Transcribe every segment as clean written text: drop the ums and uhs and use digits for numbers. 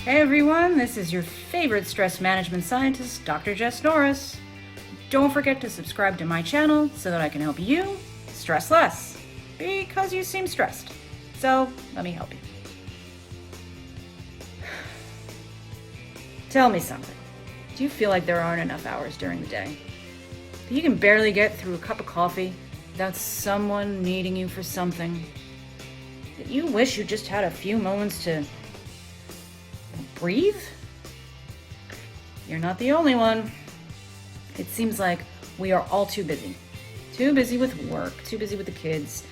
Hey everyone, this is your favorite stress management scientist, Dr. Jess Norris. Don't forget to subscribe to my channel so that I can help you stress less, because you seem stressed. So, let me help you. Tell me something. Do you feel like there aren't enough hours during the day? That you can barely get through a cup of coffee without someone needing you for something? That you wish you just had a few moments to breathe? You're not the only one. It seems like we are all too busy. Too busy with work, too busy with the kids,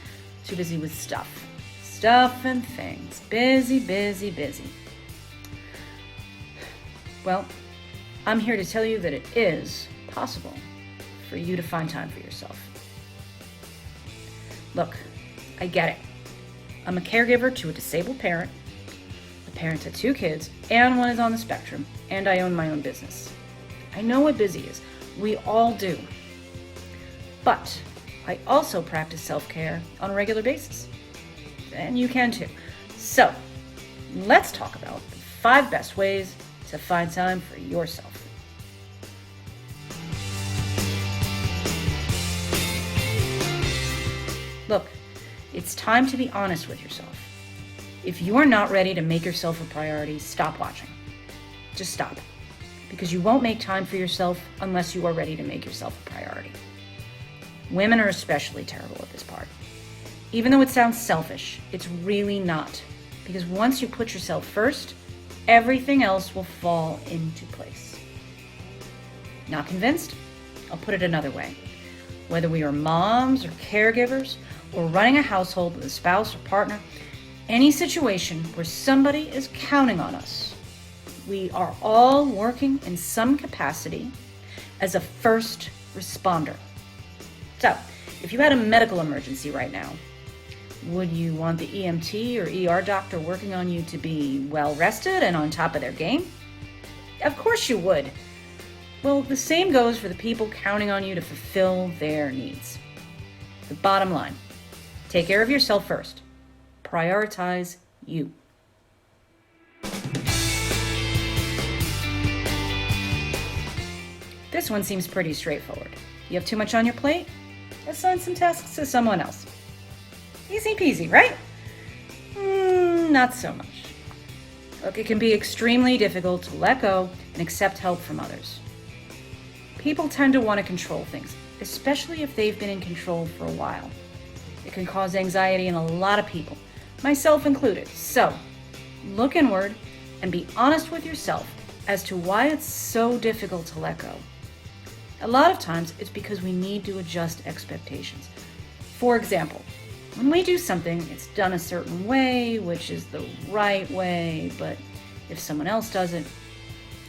too busy with stuff. Stuff and things. Busy, busy, busy. Well, I'm here to tell you that it is possible for you to find time for yourself. Look, I get it. I'm a caregiver to a disabled parent, a parent to 2 kids, and one is on the spectrum, and I own my own business. I know what busy is. We all do. But I also practice self-care on a regular basis. And you can too. So, let's talk about the 5 best ways to find time for yourself. Look, it's time to be honest with yourself. If you are not ready to make yourself a priority, stop watching. Just stop. Because you won't make time for yourself unless you are ready to make yourself a priority. Women are especially terrible at this part. Even though it sounds selfish, it's really not. Because once you put yourself first, everything else will fall into place. Not convinced? I'll put it another way. Whether we are moms or caregivers, or running a household with a spouse or partner, any situation where somebody is counting on us, we are all working in some capacity as a first responder. So, if you had a medical emergency right now, would you want the EMT or ER doctor working on you to be well rested and on top of their game? Of course you would. Well, the same goes for the people counting on you to fulfill their needs. The bottom line, take care of yourself first. Prioritize you. This one seems pretty straightforward. You have too much on your plate? Assign some tasks to someone else. Easy peasy, right? Not so much. Look, it can be extremely difficult to let go and accept help from others. People tend to want to control things, especially if they've been in control for a while. It can cause anxiety in a lot of people, myself included. So, look inward and be honest with yourself as to why it's so difficult to let go. A lot of times, it's because we need to adjust expectations. For example, when we do something, it's done a certain way, which is the right way, but if someone else does it,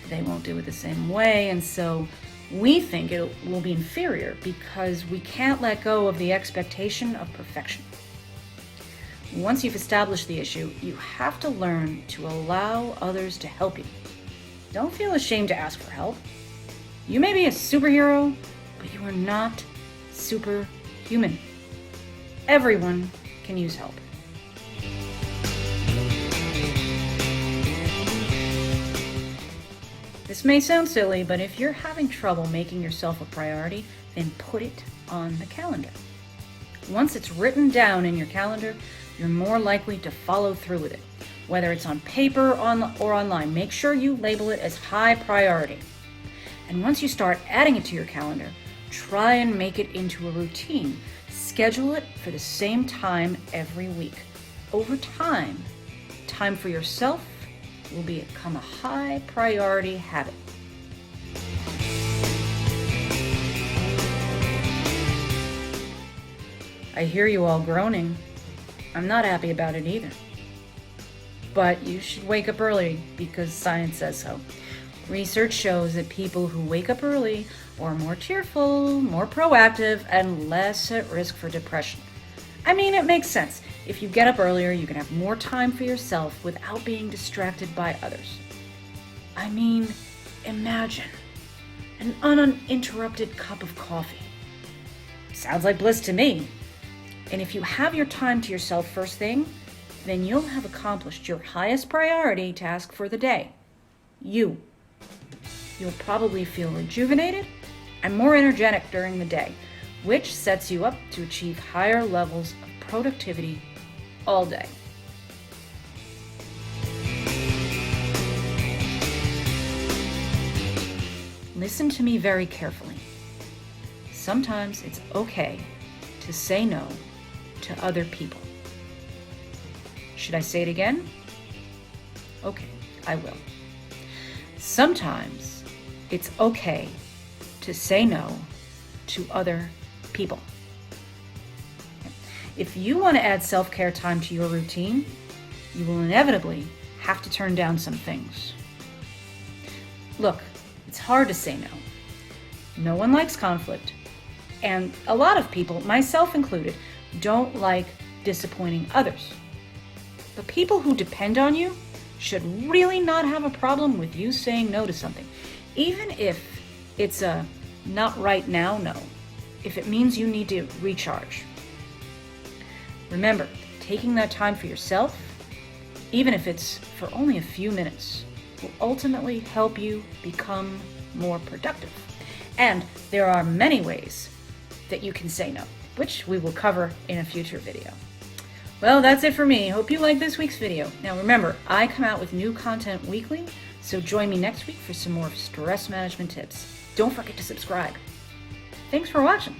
they won't do it the same way, and so we think it will be inferior because we can't let go of the expectation of perfection. Once you've established the issue, you have to learn to allow others to help you. Don't feel ashamed to ask for help. You may be a superhero, but you are not superhuman. Everyone can use help. This may sound silly, but if you're having trouble making yourself a priority, then put it on the calendar. Once it's written down in your calendar, you're more likely to follow through with it. Whether it's on paper or online, make sure you label it as high priority. And once you start adding it to your calendar, try and make it into a routine. Schedule it for the same time every week. Over time, time for yourself will become a high priority habit. I hear you all groaning. I'm not happy about it either. But you should wake up early because science says so. Research shows that people who wake up early are more cheerful, more proactive, and less at risk for depression. I mean, it makes sense. If you get up earlier, you can have more time for yourself without being distracted by others. I mean, imagine an uninterrupted cup of coffee. Sounds like bliss to me. And if you have your time to yourself first thing, then you'll have accomplished your highest priority task for the day. You. You'll probably feel rejuvenated and more energetic during the day, which sets you up to achieve higher levels of productivity all day. Listen to me very carefully. Sometimes it's okay to say no to other people. Should I say it again? Okay, I will. Sometimes it's okay to say no to other people. If you want to add self-care time to your routine, you will inevitably have to turn down some things. Look, it's hard to say no. No one likes conflict, and a lot of people, myself included, don't like disappointing others. But people who depend on you should really not have a problem with you saying no to something, even if it's a not right now no, if it means you need to recharge. Remember, taking that time for yourself, even if it's for only a few minutes, will ultimately help you become more productive. And there are many ways that you can say no, which we will cover in a future video. Well, that's it for me. Hope you liked this week's video. Now remember, I come out with new content weekly, so join me next week for some more stress management tips. Don't forget to subscribe. Thanks for watching.